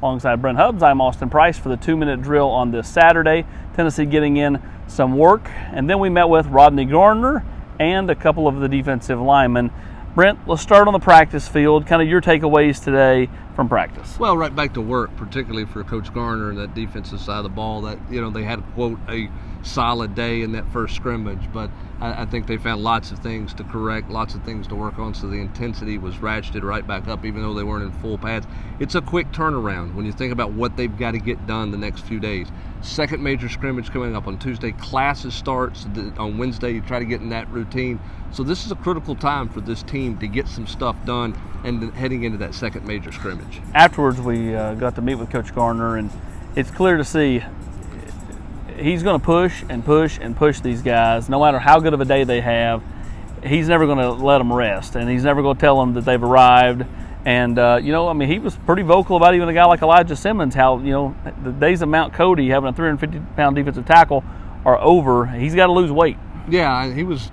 Alongside Brent Hubbs, I'm Austin Price for the 2-minute drill on this Saturday. Tennessee getting in some work. And then we met with Rodney Garner and a couple of the defensive linemen. Brent, let's start on the practice field. Kind of your takeaways today from practice. Well, right back to work, particularly for Coach Garner and that defensive side of the ball. That they had, quote, a solid day in that first scrimmage, but I think they found lots of things to correct, lots of things to work on, so the intensity was ratcheted right back up even though they weren't in full pads. It's a quick turnaround when you think about what they've got to get done the next few days. Second major scrimmage coming up on Tuesday. Classes starts on Wednesday. You try to get in that routine. So this is a critical time for this team to get some stuff done and heading into that second major scrimmage. Afterwards, we got to meet with Coach Garner, and it's clear to see he's going to push and push and push these guys no matter how good of a day they have. He's never going to let them rest, and he's never going to tell them that they've arrived. And, he was pretty vocal about even a guy like Elijah Simmons, how, the days of Mount Cody having a 350-pound defensive tackle are over. He's got to lose weight. Yeah, he was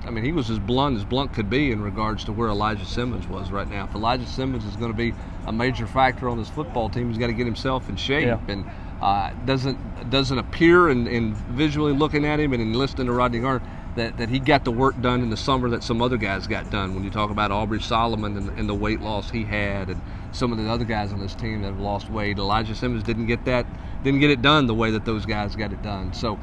as blunt could be in regards to where Elijah Simmons was right now. If Elijah Simmons is going to be a major factor on this football team, he's got to get himself in shape. Yeah. And doesn't appear in visually looking at him and in listening to Rodney Garner that he got the work done in the summer that some other guys got done. When you talk about Aubrey Solomon and the weight loss he had, and some of the other guys on this team that have lost weight, Elijah Simmons didn't get it done the way that those guys got it done. So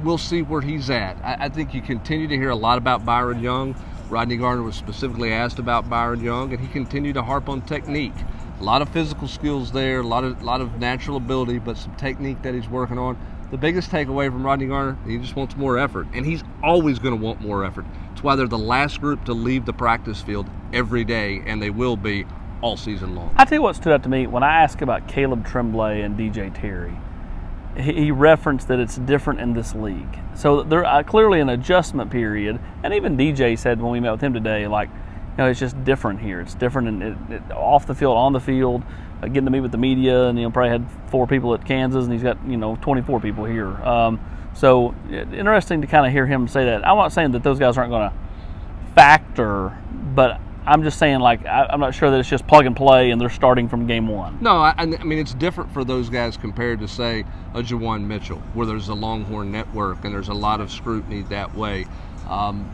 we'll see where he's at. I think you continue to hear a lot about Byron Young. Rodney Garner was specifically asked about Byron Young, and he continued to harp on technique. A lot of physical skills there, a lot of natural ability, but some technique that he's working on. The biggest takeaway from Rodney Garner, he just wants more effort, and he's always going to want more effort. That's why they're the last group to leave the practice field every day, and they will be all season long. I tell you what stood out to me when I asked about Caleb Tremblay and DJ Terry. He referenced that it's different in this league. So there's clearly an adjustment period, and even DJ said when we met with him today, it's just different here. It's different in off the field, on the field, getting to meet with the media, and probably had 4 people at Kansas, and he's got 24 people here. So interesting to kind of hear him say that. I'm not saying that those guys aren't going to factor, but I'm just saying I'm not sure that it's just plug and play and they're starting from game one. No, I mean it's different for those guys compared to say a Juwan Mitchell, where there's a Longhorn network and there's a lot of scrutiny that way.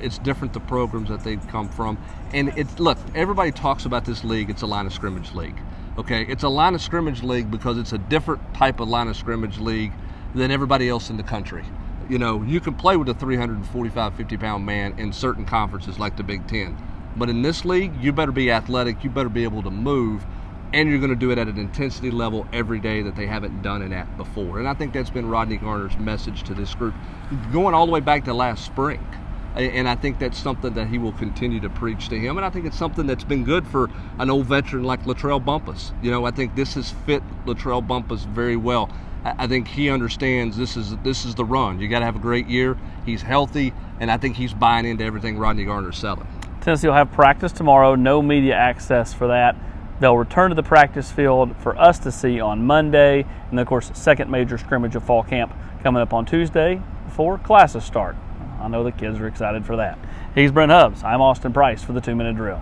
It's different, the programs that they've come from. And look, everybody talks about this league, it's a line of scrimmage league. Okay, it's a line of scrimmage league because it's a different type of line of scrimmage league than everybody else in the country. You can play with a 345, 50-pound man in certain conferences like the Big Ten. But in this league, you better be athletic, you better be able to move, and you're going to do it at an intensity level every day that they haven't done it at before. And I think that's been Rodney Garner's message to this group, going all the way back to last spring. And I think that's something that he will continue to preach to him. And I think it's something that's been good for an old veteran like Latrell Bumpus. I think this has fit Latrell Bumpus very well. I think he understands this is the run. You got to have a great year. He's healthy, and I think he's buying into everything Rodney Garner's selling. Tennessee will have practice tomorrow, no media access for that. They'll return to the practice field for us to see on Monday. And, of course, second major scrimmage of fall camp coming up on Tuesday before classes start. I know the kids are excited for that. He's Brent Hubbs. I'm Austin Price for the 2-minute drill.